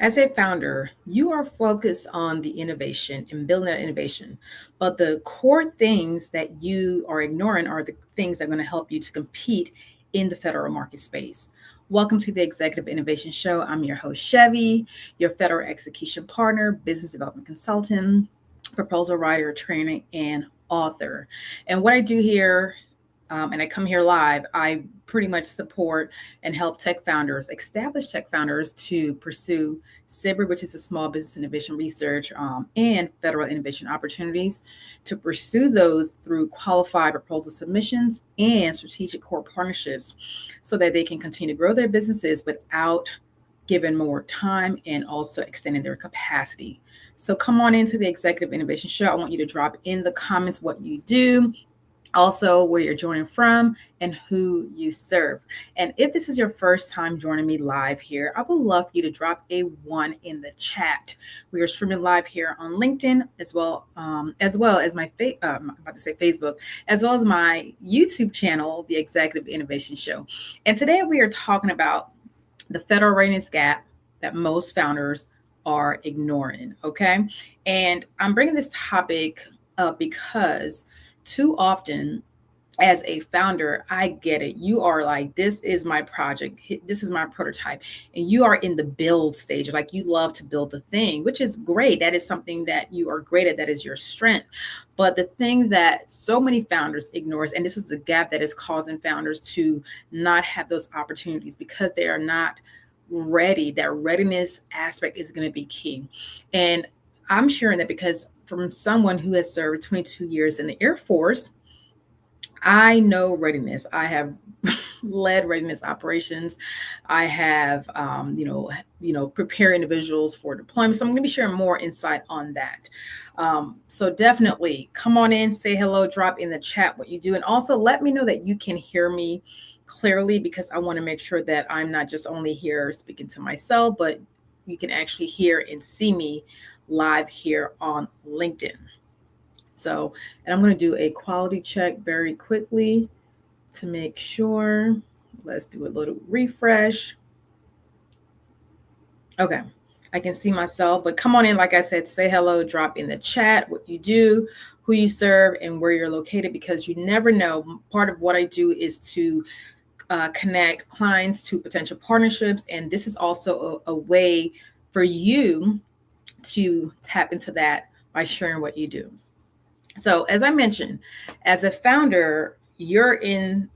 As a founder, you are focused on the innovation and building that innovation. But the core things that you are ignoring are the things that are going to help you to compete in the federal market space. Welcome to the Executive Innovation Show. I'm your host, Chevy, your federal execution partner, business development consultant, proposal writer, trainer, and author. And what I do here, and I come here live, I pretty much support and help tech founders, established tech founders, to pursue SIBR, which is a small business innovation research, and federal innovation opportunities, to pursue those through qualified proposal submissions and strategic core partnerships so that they can continue to grow their businesses without giving more time and also extending their capacity. So come on into the Executive Innovation Show. I want you to drop in the comments what you do, also where you're joining from and who you serve. And if this is your first time joining me live here, I would love for you to drop a 1 in the chat. We are streaming live here on LinkedIn as well as my I'm about to say Facebook, as well as my YouTube channel, The Executive Innovation Show. And today we are talking about the federal readiness gap that most founders are ignoring. Okay, and I'm bringing this topic up because too often as a founder, I get it. You are like, this is my project. This is my prototype. And you are in the build stage. Like, you love to build the thing, which is great. That is something that you are great at. That is your strength. But the thing that so many founders ignores, and this is a gap that is causing founders to not have those opportunities because they are not ready. That readiness aspect is going to be key. And I'm sharing that because from someone who has served 22 years in the Air Force, I know readiness. I have led readiness operations. I have, prepare individuals for deployment. So I'm going to be sharing more insight on that. So definitely come on in, say hello, drop in the chat what you do, and also let me know that you can hear me clearly, because I want to make sure that I'm not just only here speaking to myself, but you can actually hear and see me live here on LinkedIn. So, and I'm going to do a quality check very quickly to make sure. Let's do a little refresh. Okay, I can see myself, but come on in. Like I said, say hello, drop in the chat what you do, who you serve, and where you're located, because you never know. Part of what I do is to connect clients to potential partnerships, and this is also a way for you to tap into that by sharing what you do. So, as I mentioned, as a founder, you're in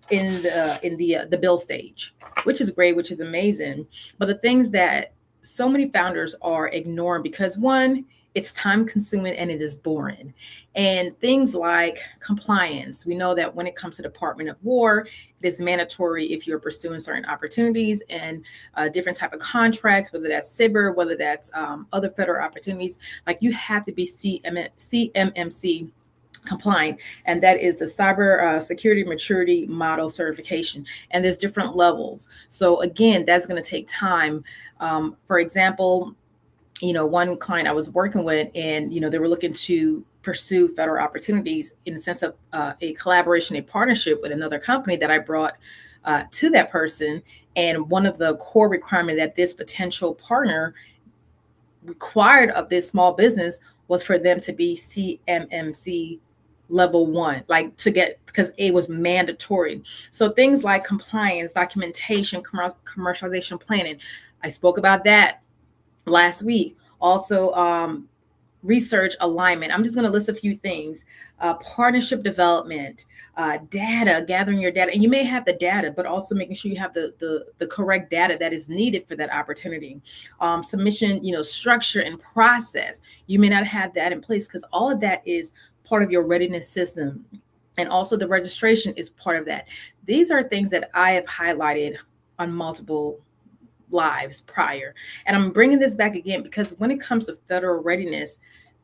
the build stage, which is great, which is amazing. But the things that so many founders are ignoring, because one, it's time consuming and it is boring. And things like compliance, we know that when it comes to Department of War, it is mandatory if you're pursuing certain opportunities and different type of contracts, whether that's SIBR, whether that's other federal opportunities, like you have to be CMMC compliant, and that is the cyber security maturity model certification, and there's different levels. So again, that's going to take time. For example, one client I was working with, and they were looking to pursue federal opportunities in the sense of a collaboration, a partnership with another company that I brought to that person. And one of the core requirements that this potential partner required of this small business was for them to be CMMC level 1, like to get, because it was mandatory. So things like compliance, documentation, commercialization planning, I spoke about that last week. Also, research alignment. I'm just going to list a few things. Partnership development, data, gathering your data. And you may have the data, but also making sure you have the correct data that is needed for that opportunity. Submission, structure and process. You may not have that in place, because all of that is part of your readiness system. And also the registration is part of that. These are things that I have highlighted on multiple lives prior. And I'm bringing this back again because when it comes to federal readiness,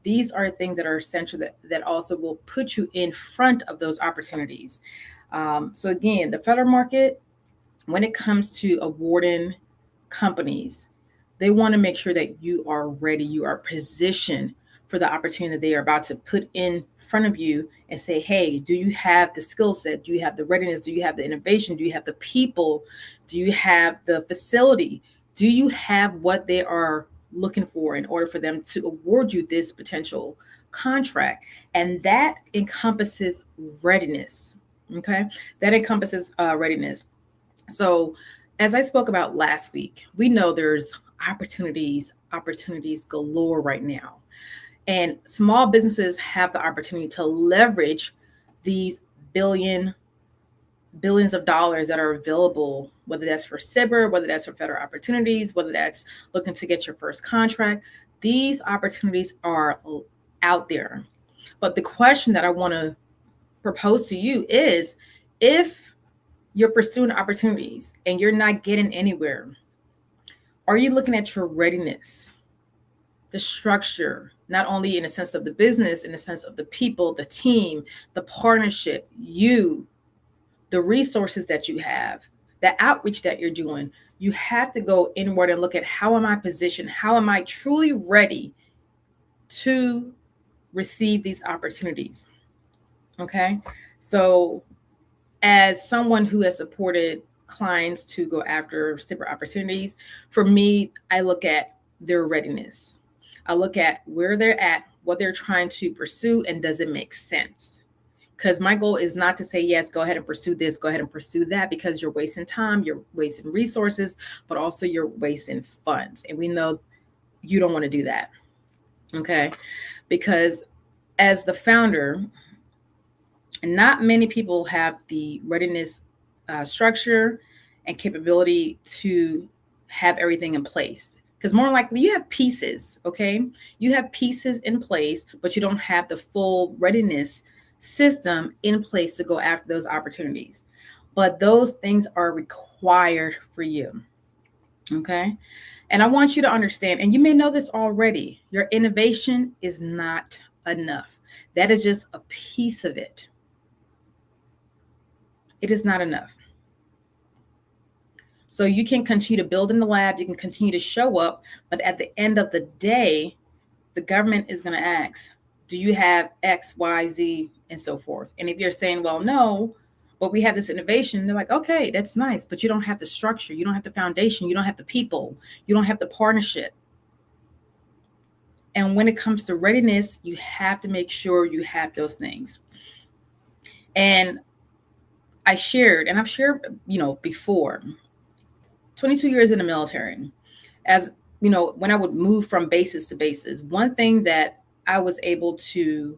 these are things that are essential that also will put you in front of those opportunities. So again, the federal market, when it comes to awarding companies, they want to make sure that you are ready, you are positioned for the opportunity that they are about to put in front of you and say, hey, do you have the skill set? Do you have the readiness? Do you have the innovation? Do you have the people? Do you have the facility Do you have what they are looking for in order for them to award you this potential contract? And that encompasses readiness. Okay. That encompasses readiness. So, as I spoke about last week, we know there's opportunities galore right now. And small businesses have the opportunity to leverage these billions of dollars that are available, whether that's for CIBR, whether that's for federal opportunities, whether that's looking to get your first contract. These opportunities are out there. But the question that I want to propose to you is, if you're pursuing opportunities and you're not getting anywhere, are you looking at your readiness, the structure, not only in the sense of the business, in the sense of the people, the team, the partnership, the resources that you have, the outreach that you're doing? You have to go inward and look at, how am I positioned? How am I truly ready to receive these opportunities? Okay. So, as someone who has supported clients to go after stiffer opportunities, for me, I look at their readiness. I look at where they're at, what they're trying to pursue, and does it make sense? Because my goal is not to say, yes, go ahead and pursue this, go ahead and pursue that, because you're wasting time, you're wasting resources, but also you're wasting funds. And we know you don't want to do that. Okay. Because as the founder, not many people have the readiness structure and capability to have everything in place. Because more likely you have pieces, okay? You have pieces in place, but you don't have the full readiness system in place to go after those opportunities. But those things are required for you, okay? And I want you to understand, and you may know this already, your innovation is not enough. That is just a piece of it. It is not enough. So you can continue to build in the lab, you can continue to show up, but at the end of the day, the government is going to ask, do you have X, Y, Z, and so forth? And if you're saying, well, no, but we have this innovation, they're like, okay, that's nice, but you don't have the structure, you don't have the foundation, you don't have the people, you don't have the partnership. And when it comes to readiness, you have to make sure you have those things. And I've shared, before, 22 years in the military, as you know, when I would move from bases to bases, one thing that I was able to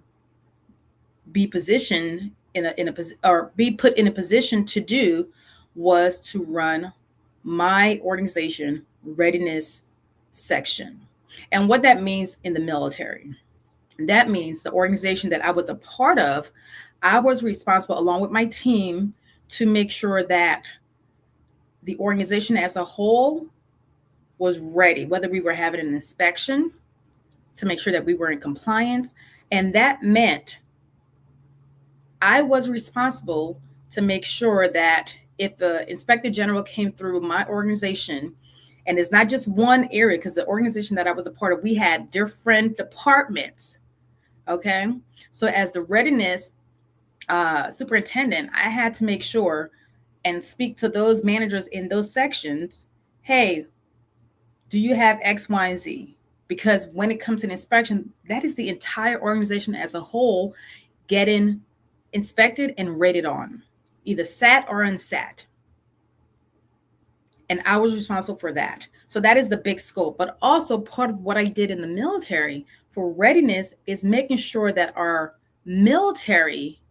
be positioned be put in a position to do was to run my organization readiness section. And what that means in the military, that means the organization that I was a part of, I was responsible along with my team to make sure that the organization as a whole was ready, whether we were having an inspection to make sure that we were in compliance. And that meant I was responsible to make sure that if the inspector general came through my organization, and it's not just one area, because the organization that I was a part of, we had different departments. Okay. So as the readiness superintendent, I had to make sure and speak to those managers in those sections. Hey, do you have X, Y, and Z? Because when it comes to an inspection, that is the entire organization as a whole getting inspected and rated on, either SAT or unsat. And I was responsible for that. So that is the big scope. But also part of what I did in the military for readiness is making sure that our military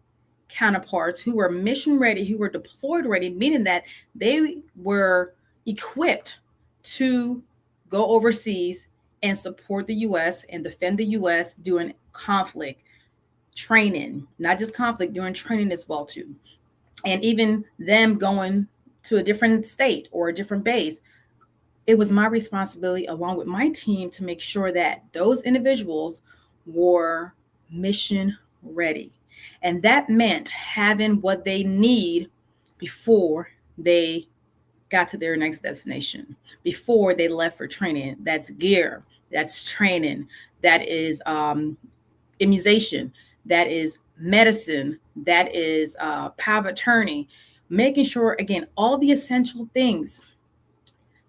counterparts who were mission ready, who were deployed ready, meaning that they were equipped to go overseas and support the U.S. and defend the U.S. during conflict training, not just conflict, during training as well too. And even them going to a different state or a different base, it was my responsibility along with my team to make sure that those individuals were mission ready. And that meant having what they need before they got to their next destination, before they left for training. That's gear, that's training, that is immunization, that is medicine, that is power of attorney, making sure, again, all the essential things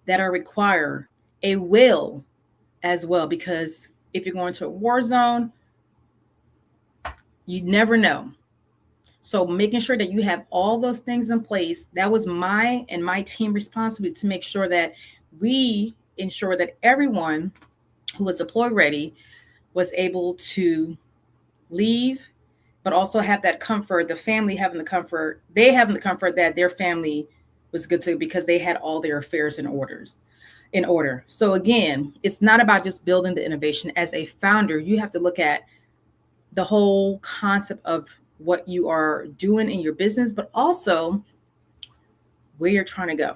that are required, a will as well, because if you're going to a war zone, you never know. So making sure that you have all those things in place, that was my and my team responsibility, to make sure that we ensure that everyone who was deploy ready was able to leave, but also have that comfort, the family having the comfort, they having the comfort that their family was good to, because they had all their affairs in order. So again, it's not about just building the innovation. As a founder, you have to look at the whole concept of what you are doing in your business, but also where you're trying to go,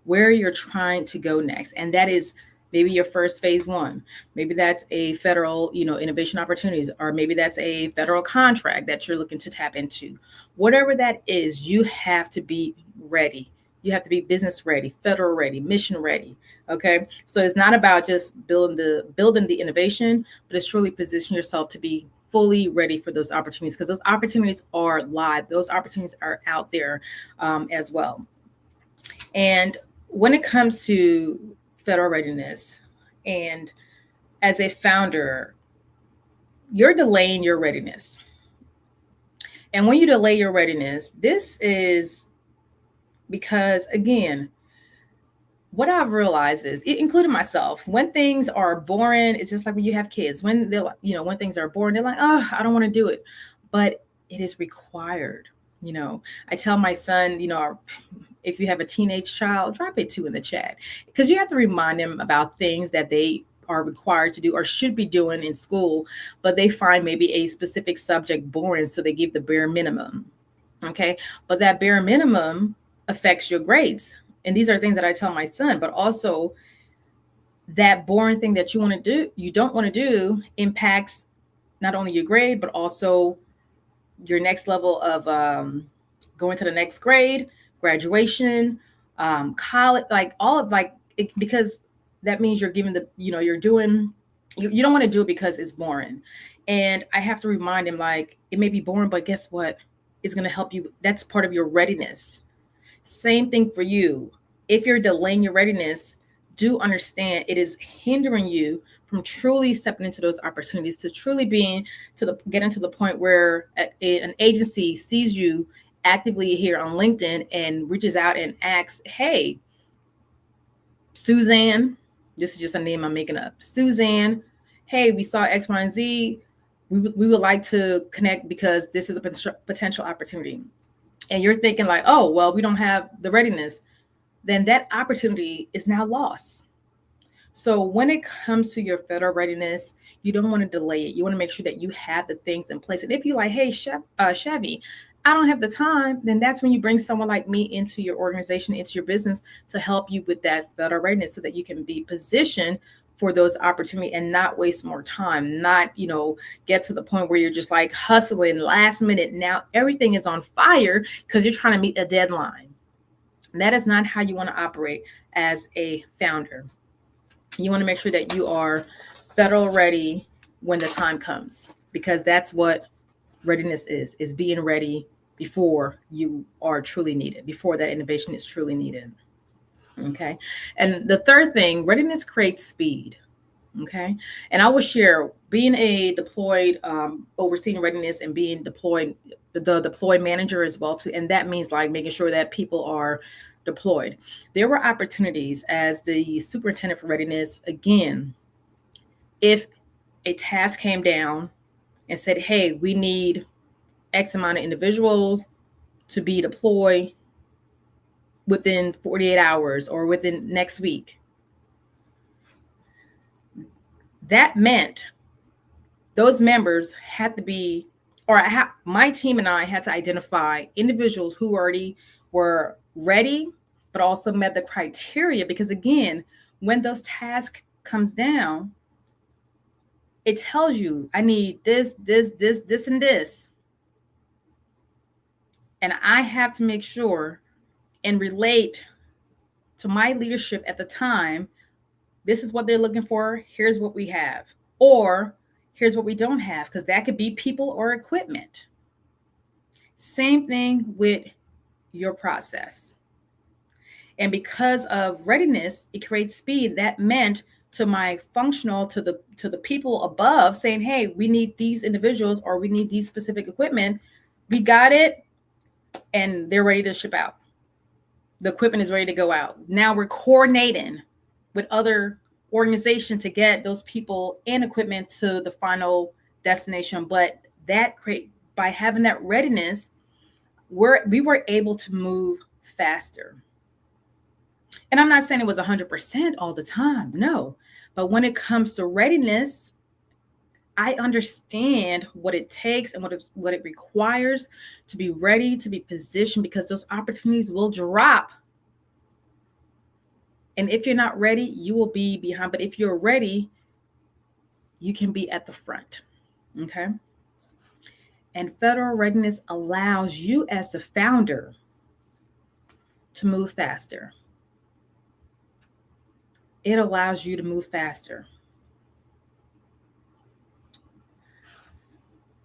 where you're trying to go next. And that is maybe your first phase one. Maybe that's a federal, innovation opportunities, or maybe that's a federal contract that you're looking to tap into. Whatever that is, you have to be ready. You have to be business ready, federal ready, mission ready. Okay. So it's not about just building the innovation, but it's truly position yourself to be fully ready for those opportunities, because those opportunities are live. Those opportunities are out there as well. And when it comes to federal readiness, and as a founder, you're delaying your readiness. And when you delay your readiness, this is because, again, what I've realized is, including myself, when things are boring, it's just like when you have kids. When they're, when things are boring, they're like, oh, I don't want to do it. But it is required. I tell my son, if you have a teenage child, drop it too in the chat, because you have to remind them about things that they are required to do or should be doing in school, but they find maybe a specific subject boring, so they give the bare minimum. Okay. But that bare minimum affects your grades. And these are things that I tell my son, but also that boring thing that you don't want to do impacts not only your grade, but also your next level of going to the next grade, graduation, college, like all of because that means you're giving you don't want to do it because it's boring. And I have to remind him, like, it may be boring, but guess what? It's going to help you. That's part of your readiness. Same thing for you. If you're delaying your readiness, do understand it is hindering you from truly stepping into those opportunities, to truly getting to the point where an agency sees you actively here on LinkedIn and reaches out and asks, hey, Suzanne, this is just a name I'm making up. Suzanne, hey, we saw X, Y, and Z. We would like to connect because this is a potential opportunity. And you're thinking like, oh, well, we don't have the readiness. Then that opportunity is now lost. So when it comes to your federal readiness, you don't want to delay it. You want to make sure that you have the things in place. And if you're like, hey, Chevy, I don't have the time, then that's when you bring someone like me into your organization, into your business, to help you with that federal readiness, so that you can be positioned for those opportunities and not waste more time, not, get to the point where you're just like hustling last minute. Now everything is on fire because you're trying to meet a deadline. And that is not how you want to operate as a founder. You want to make sure that you are federal ready when the time comes, because that's what readiness is being ready before you are truly needed, before that innovation is truly needed. Okay. And the third thing, readiness creates speed. Okay. And I will share, being a deployed, overseeing readiness, and being deployed, the deploy manager as well too. And that means like making sure that people are deployed. There were opportunities as the superintendent for readiness. Again, if a task came down and said, hey, we need X amount of individuals to be deployed within 48 hours or within next week, that meant those members had to be, my team and I had to identify individuals who already were ready, but also met the criteria. Because again, when those tasks comes down, it tells you, I need this, and this. And I have to make sure and relate to my leadership at the time. This is what they're looking for. Here's what we have. Or here's what we don't have, because that could be people or equipment. Same thing with your process. And because of readiness, it creates speed. That meant to my functional, to the people above saying, hey, we need these individuals or we need these specific equipment. We got it, and they're ready to ship out. The equipment is ready to go out. Now we're coordinating with other organizations to get those people and equipment to the final destination. But by having that readiness, we were able to move faster. And I'm not saying it was 100% all the time, no. But when it comes to readiness, I understand what it takes and what it requires to be ready, to be positioned, because those opportunities will drop. And if you're not ready, you will be behind. But if you're ready, you can be at the front. Okay. And federal readiness allows you as the founder to move faster. It allows you to move faster.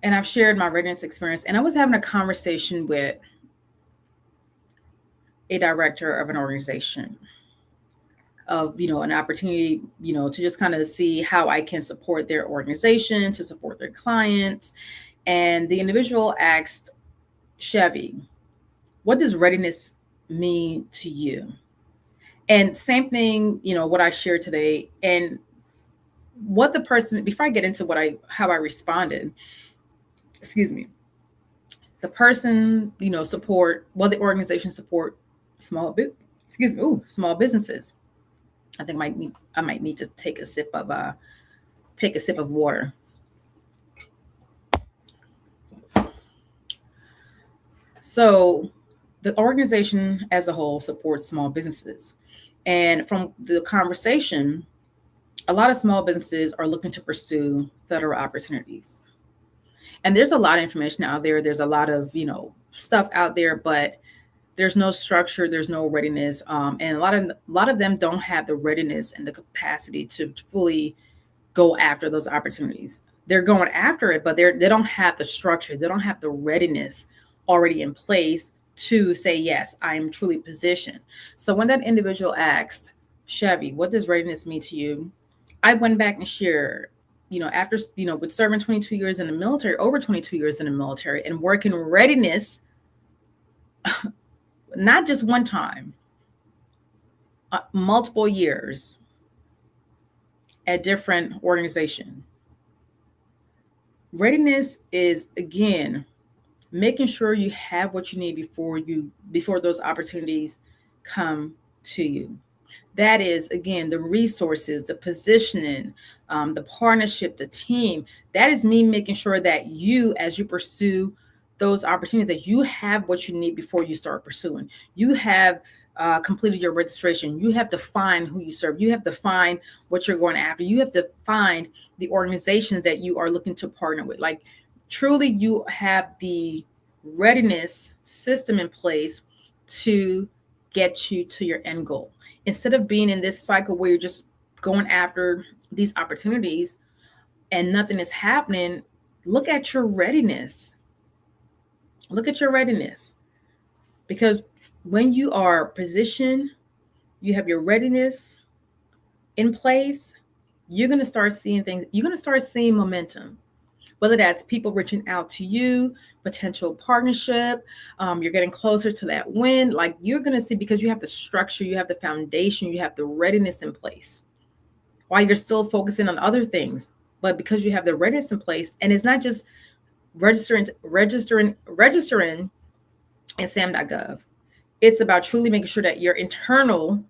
And I've shared my readiness experience, and I was having a conversation with a director of an organization of, an opportunity, to just kind of see how I can support their organization, to support their clients. And the individual asked Chevy, what does readiness mean to you? And same thing, what I shared today, and what the person, before I get into how I responded, excuse me, the person, the organization support small businesses. I think I might need to take a sip of water. So the organization as a whole supports small businesses. And from the conversation, a lot of small businesses are looking to pursue federal opportunities. And there's a lot of information out there. There's a lot of, stuff out there, but there's no structure, there's no readiness. And a lot of them don't have the readiness and the capacity to fully go after those opportunities. They're going after it, but they don't have the structure. They don't have the readiness already in place to say, yes, I am truly positioned. So when that individual asked, Chevy, what does readiness mean to you? I went back and shared, after, with serving 22 years in the military, over 22 years in the military, and working readiness, not just one time, multiple years at different organizations. Readiness is, again, making sure you have what you need before those opportunities come to you. That is, again, the resources, the positioning, the partnership, the team. That is me making sure that you, as you pursue those opportunities, that you have what you need before you start pursuing. You have completed your registration. You have defined who you serve. You have defined what you're going after. You have defined the organizations that you are looking to partner with. Like, truly, you have the readiness system in place to get you to your end goal. Instead of being in this cycle where you're just going after these opportunities and nothing is happening, look at your readiness. Look at your readiness. Because when you are positioned, you have your readiness in place, you're going to start seeing things. You're going to start seeing momentum. Whether that's people reaching out to you, potential partnership, you're getting closer to that win. Like, you're going to see, because you have the structure, you have the foundation, you have the readiness in place while you're still focusing on other things. But because you have the readiness in place, and it's not just registering in SAM.gov, it's about truly making sure that your internal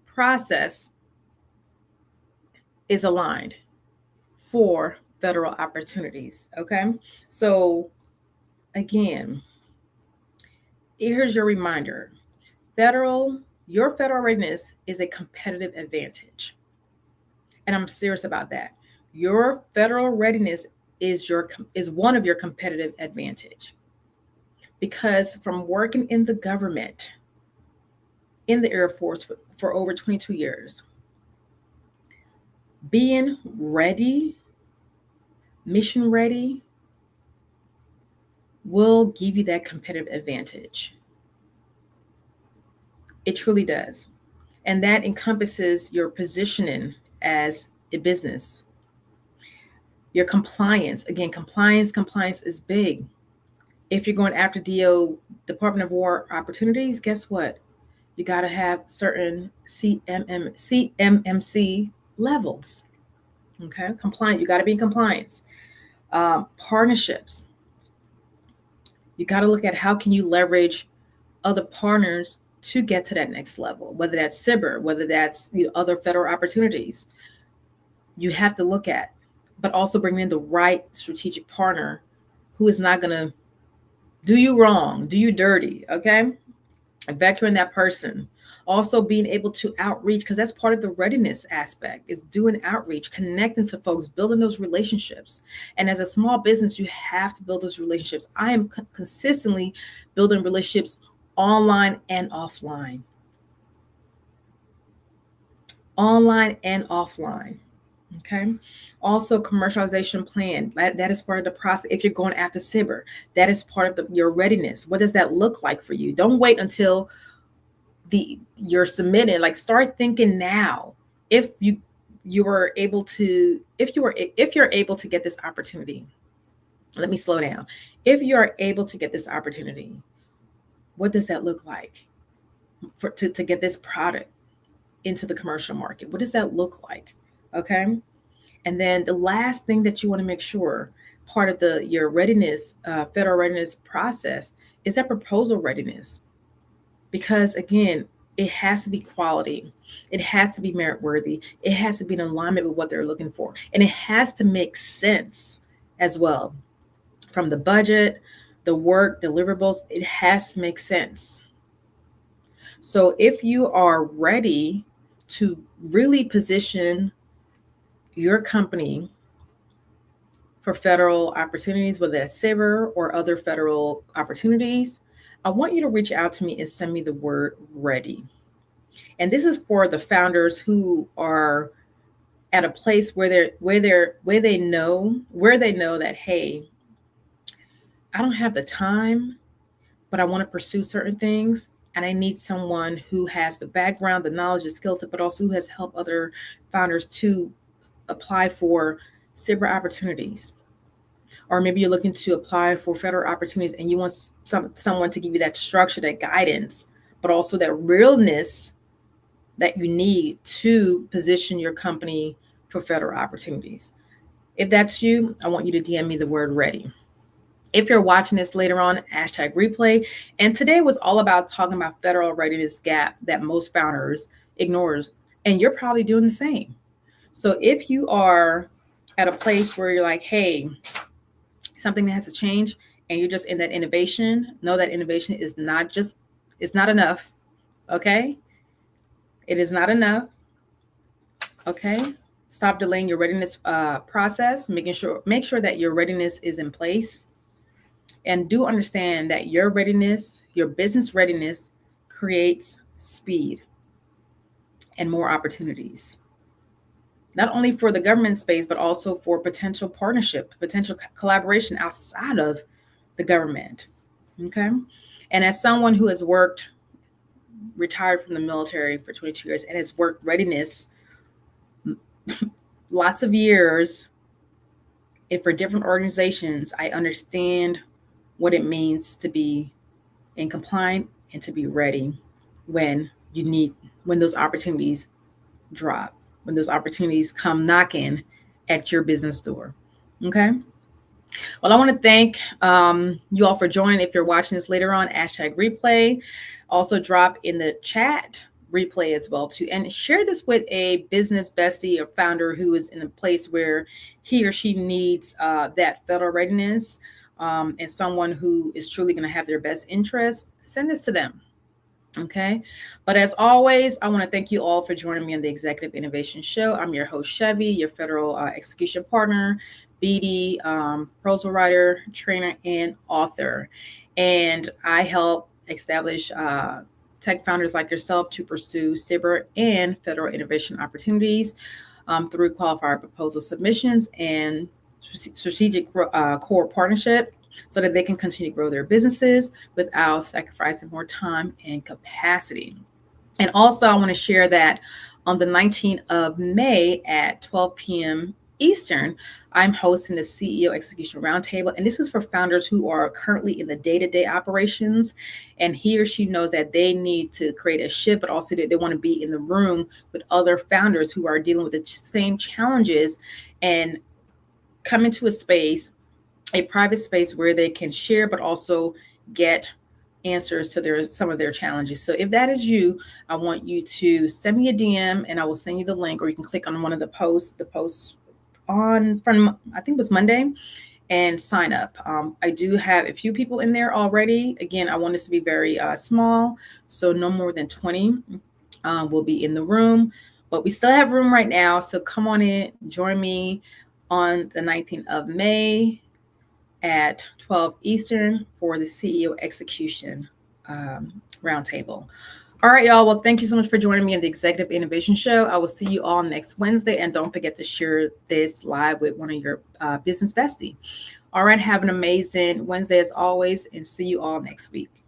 process is aligned for federal opportunities. Okay. So again, here's your reminder. Your federal readiness is a competitive advantage. And I'm serious about that. Your federal readiness is one of your competitive advantage. Because from working in the government, in the Air Force for over 22 years, being ready, mission ready, will give you that competitive advantage. It truly does. And that encompasses your positioning as a business, your compliance. Again, compliance is big. If you're going after Department of War opportunities, guess what? You got to have certain CMMC levels. Okay, compliant. You got to be in compliance. Partnerships. You got to look at how can you leverage other partners to get to that next level, whether that's cyber, whether that's other federal opportunities. You have to look at, but also bring in the right strategic partner who is not going to do you wrong, do you dirty. Okay, vectoring that person. Also being able to outreach, because that's part of the readiness aspect, is doing outreach, connecting to folks, building those relationships. And as a small business, you have to build those relationships. I am consistently building relationships online and offline. Online and offline. Okay. Also, commercialization plan. That is part of the process. If you're going after cyber, that is part of your readiness. What does that look like for you? Don't wait until you're submitting. Like, start thinking now. If you're able to get this opportunity, let me slow down. If you are able to get this opportunity, what does that look like to get this product into the commercial market? What does that look like? Okay. And then the last thing that you want to make sure, part of your readiness, federal readiness process, is that proposal readiness. Because again, it has to be quality. It has to be merit worthy. It has to be in alignment with what they're looking for. And it has to make sense as well. From the budget, the work, deliverables, it has to make sense. So if you are ready to really position your company for federal opportunities, whether that's cyber or other federal opportunities, I want you to reach out to me and send me the word ready. And this is for the founders who are at a place where they know that, hey, I don't have the time, but I want to pursue certain things. And I need someone who has the background, the knowledge, the skill set, but also who has helped other founders to apply for cyber opportunities. Or maybe you're looking to apply for federal opportunities and you want someone to give you that structure, that guidance, but also that realness that you need to position your company for federal opportunities. If that's you, I want you to DM me the word ready. If you're watching this later on, #replay. And today was all about talking about federal readiness gap that most founders ignores. And you're probably doing the same. So if you are at a place where you're like, hey, something that has to change, and you're just in that innovation, know that innovation is it's not enough. Okay. It is not enough. Okay. Stop delaying your readiness process, make sure that your readiness is in place. And do understand that your readiness, your business readiness, creates speed and more opportunities. Not only for the government space, but also for potential partnership, potential collaboration outside of the government. Okay. And as someone who has retired from the military for 22 years and has worked readiness lots of years and for different organizations, I understand what it means to be in compliance and to be ready when those opportunities drop, when those opportunities come knocking at your business door. Okay. Well, I want to thank you all for joining. If you're watching this later on, #replay. Also drop in the chat replay as well too, and share this with a business bestie or founder who is in a place where he or she needs that federal readiness, and someone who is truly going to have their best interest. Send this to them. Okay. But as always, I want to thank you all for joining me on the Executive Innovation Show. I'm your host, Chevy, your federal execution partner, BD, proposal writer, trainer, and author. And I help establish tech founders like yourself to pursue cyber and federal innovation opportunities through qualified proposal submissions and strategic core partnership, so that they can continue to grow their businesses without sacrificing more time and capacity. And also, I want to share that on the 19th of May at 12 p.m. Eastern, I'm hosting the CEO Execution Roundtable. And this is for founders who are currently in the day to day operations. And he or she knows that they need to create a shift, but also that they want to be in the room with other founders who are dealing with the same challenges and come into a space, a private space where they can share, but also get answers to some of their challenges. So if that is you, I want you to send me a DM and I will send you the link, or you can click on one of the posts on from, I think it was Monday, and sign up. I do have a few people in there already. Again, I want this to be very small, so no more than 20 will be in the room, but we still have room right now. So come on in, join me on the 19th of May at 12 Eastern for the CEO Execution Roundtable. All right, y'all. Well, thank you so much for joining me in the Executive Innovation Show. I will see you all next Wednesday. And don't forget to share this live with one of your business besties. All right. Have an amazing Wednesday as always, and see you all next week.